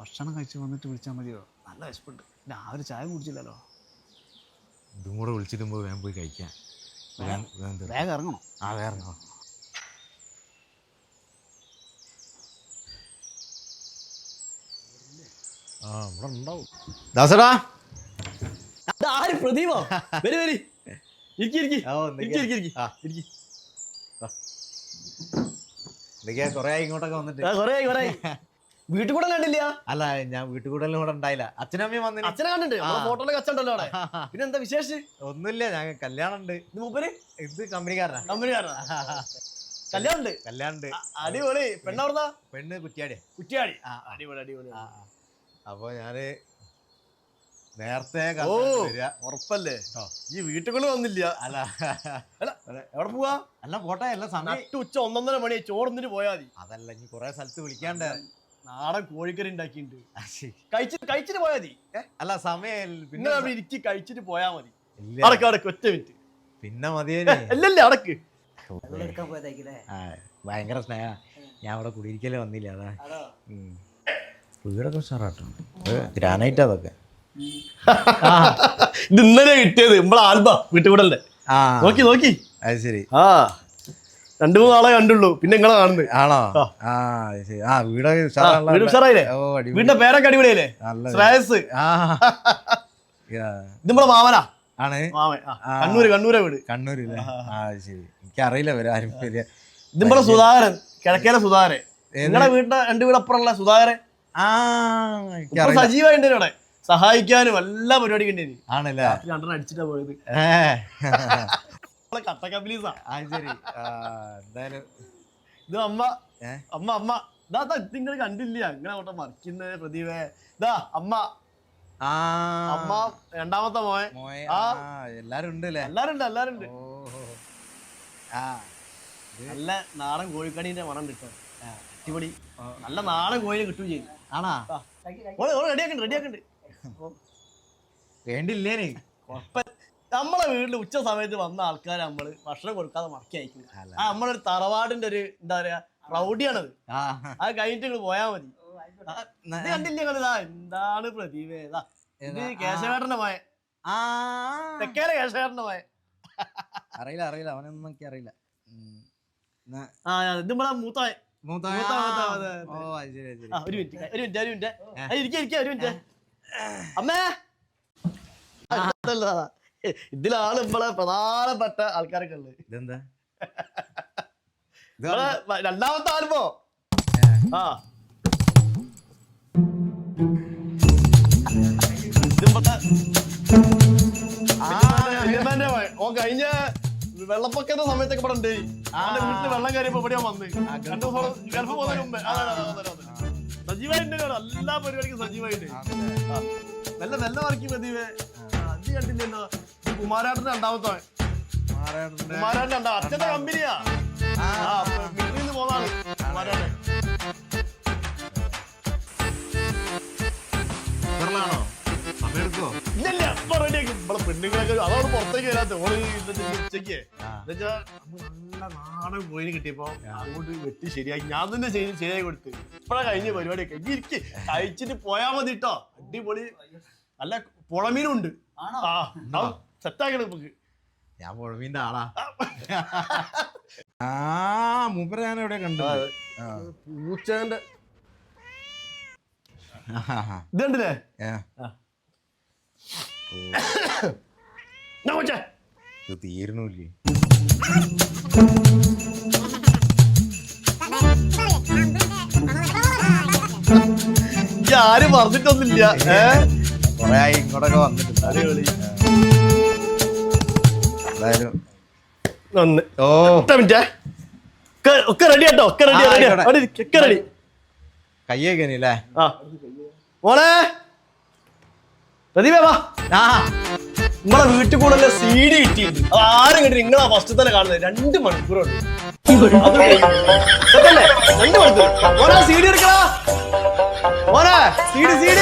ഭക്ഷണം കഴിച്ച് വന്നിട്ട് വിളിച്ചാൽ മതിയോ? നല്ല വിശപ്പുണ്ട്. രാവിലെ ചായ കുടിച്ചില്ലല്ലോ. ഇതും കൂടെ വിളിച്ചിട്ടുമ്പോൾ വേഗം പോയി കഴിക്കാം. വേഗം ഇറങ്ങണം. വേഗം ഇറങ്ങണം. ഇവിടെ ഉണ്ടാവും. ദാസടാ പ്രദീപോ എന്തൊക്കെയാ കൊറേ ഇങ്ങോട്ടൊക്കെ വന്നിട്ട്? വീട്ടിൽ കൂടെ കണ്ടില്ല. അല്ല, ഞാൻ വീട്ടിൽ കൂടെ ഇവിടെ ഉണ്ടായില്ല. അച്ഛനും അമ്മയും വന്നിട്ട്. അച്ഛനെ കണ്ടിട്ട് ഫോട്ടോയിലൊക്കെ അച്ഛണ്ടല്ലോ അവിടെ. പിന്നെ എന്താ വിശേഷിച്ച്? ഒന്നുമില്ല, ഞങ്ങൾ കല്യാണം ഉണ്ട്. ഇത് മൂപ്പര് ഇത് കമ്പനിക്കാരനാ. കല്യാണം ഉണ്ട്. അടിപൊളി. പെണ്ണവിടുന്ന? പെണ്ണ് കുറ്റിയാടി. അടിപൊളി അടിപൊളി. അപ്പൊ ഞാന് നേരത്തെ ഉറപ്പല്ലേ? ഈ വീട്ടിൽ കൊണ്ട് വന്നില്ല. അല്ല എവിടെ പോവാ? അല്ല പോട്ടെ, എല്ലാ സമയം ഉച്ച 1:30 മണി ചോറിന്നിട്ട് പോയാ മതി. അതല്ല, ഇനി കൊറേ സ്ഥലത്ത് വിളിക്കാണ്ട്. നാടൻ കോഴിക്കറി ഉണ്ടാക്കിണ്ട്. കഴിച്ചിട്ട് പോയാ മതി. അല്ല സമയം പിന്നെ ഇരിക്കി കഴിച്ചിട്ട് പോയാ മതി. അടക്ക് ഒറ്റ മിനിറ്റ്. പിന്നെ മതിയേ. അല്ലല്ലേ അടക്ക്. ഭയങ്കര സ്നേഹ. ഞാൻ അവിടെ കുടിയിരിക്കലേ വന്നില്ല. അതാ വീടൊക്കെ ഉഷാറാട്ടോ. ഗ്രാനൈറ്റ് അതൊക്കെ. ഇത് ഇന്നലെ കിട്ടിയത് നമ്മളെ ആൽബാ വീട്ടിൽ കൂടെ അല്ലേ. നോക്കി അത് ശരി. 2-3 ആളെ കണ്ടുള്ളൂ. പിന്നെ നിങ്ങളെ കാണുന്നത്. ആണോ? വീടൊക്കെ ഉഷാറായില്ലേ? വീടിന്റെ പേരൊക്കെ അടിപൊളിയല്ലേ? ശ്രേയസ്. ഇത് നമ്മളെ മാമനാ. ആണ്. കണ്ണൂരെ വീട്. കണ്ണൂരില്ലേ? ശരി. എനിക്കറിയില്ല ആരും. ഇത് നമ്മളെ സുധാകരൻ, കിഴക്കേലെ സുധാകരൻ. നിങ്ങളെ വീടിന്റെ 2 വീടപ്പുറമുള്ള സുധാകരൻ സജീവായിട്ട് ഇവിടെ സഹായിക്കാനും എല്ലാ പരിപാടിയും കണ്ടേനി. ആണല്ലേ? 2 അടിച്ചിട്ടാ പോയത്. കട്ട കമ്പനീസാ. എന്തായാലും ഇത് അമ്മ ഇതാ നിങ്ങൾ കണ്ടില്ല അങ്ങനെ അങ്ങോട്ട് മറിക്കുന്നത് പ്രദീപേ. ഇതാ അമ്മ 2ാമത്തെ മോൻ. എല്ലാരും ഉണ്ട്. നല്ല നാടൻ കോഴിക്കണീന്റെ മണം കിട്ടും. അടിപൊളി നല്ല നാടൻ കോഴിനെ കിട്ടുകയും ചെയ്യും. ആണാ? റെഡിയാക്കണ്ട്. വേണ്ടില്ലേ? നമ്മളെ വീട്ടിൽ ഉച്ച സമയത്ത് വന്ന ആൾക്കാരെ നമ്മള് ഭക്ഷണം കൊടുക്കാതെ മറക്കി അയക്കും. നമ്മളൊരു തറവാടിന്റെ ഒരു എന്താ പറയാ പ്രൗഢിയാണത്. അത് കഴിഞ്ഞിട്ട് നിങ്ങൾ പോയാ മതി. കണ്ടില്ല എന്താണ് പ്രദീപേ? ഇത് കേശവേട്ടന്റെ മോയെ. തെക്കേലെ കേശവേട്ടന്റെ മോയെ. അറിയില്ല അവനൊന്നും എനിക്ക് അറിയില്ല. ഇത് നമ്മളെ മൂത്തായ. ഒരു മിനിറ്റ് അമ്മേ. ഇതിലാണ് നമ്മളെ പ്രധാനപ്പെട്ട ആൾക്കാരൊക്കെ ഉള്ളത്. ഇതെന്താ? 2ാമത്തെ ആൽബോ. ഓ കഴിഞ്ഞ വെള്ളപ്പൊക്കത്തെ സമയത്തൊക്കെ ഇവിടെ ഉണ്ട്. വീട്ടില് വെള്ളം കയറിയപ്പോ ഇവിടെ വന്ന് 2 ദിവസം ഗൾഫ് പോകുന്നതിന് മുമ്പേ സജീവായിട്ട് എല്ലാ പരിപാടിക്കും സജീവായിട്ട് നല്ല വർക്കി പ്രദീപേ. അത് കണ്ടില്ലല്ലോ. കുമാരാട്ടന്റെ 2ാമത്തെ. കുമാരാട്ടൻ അച്ഛന്റെ കമ്പനിയാ. വീട്ടിൽ നിന്ന് പോന്നാണ് കുമാരാട്ടൻ. ഇല്ല ഇപ്പൊ റെഡിയാക്കി. നമ്മളെ പെണ്ണുങ്ങളൊക്കെ അതാണ് പുറത്തേക്ക് വരാത്ത. ഉച്ചക്ക് എന്നുവെച്ചാ നല്ല നാടൻ കോഴിന് കിട്ടിയപ്പോ അങ്ങോട്ട് വെട്ടി ശരിയാക്കി ഞാൻ തന്നെ ശരിയായി കൊടുത്ത്. ഇപ്പഴാ കഴിഞ്ഞ പരിപാടിയൊക്കെ. ഇരിക്ക് കഴിച്ചിട്ട് പോയാ മതി കേട്ടോ. അടിപൊളി നല്ല പുളമീനും ഉണ്ട്. സെറ്റാക്കണം നമുക്ക്. ഞാൻ പുഴമീന്റെ ആളാ. മൂപ്പര ഞാൻ എവിടെ കണ്ടു. പൂച്ചേന്റെ ഇത് കണ്ടില്ലേ? ഇത് തീരണല്ലേ? ആരും പറഞ്ഞിട്ടൊന്നുമില്ല. കൊറേ ആയി ഇങ്ങോട്ടൊക്കെ വന്നിട്ടുണ്ട്. എന്തായാലും ഒക്കെ റെഡി കേട്ടോ. ഒക്കെ റെഡി. കയ്യേക്കല്ലേ? മോളെ പ്രദീപേ വാ. നമ്മളെ വീട്ടിൽ കൂടെ CD കിട്ടിയിട്ടുണ്ട്. അത് ആരും കണ്ടിട്ട് നിങ്ങളാ ഫസ്റ്റ് തന്നെ കാണുന്നത്. 2 മണിക്കൂറുണ്ട്. 2 മണിക്കൂർ. മോനെ CD എടുക്കടാ. മോനെ CD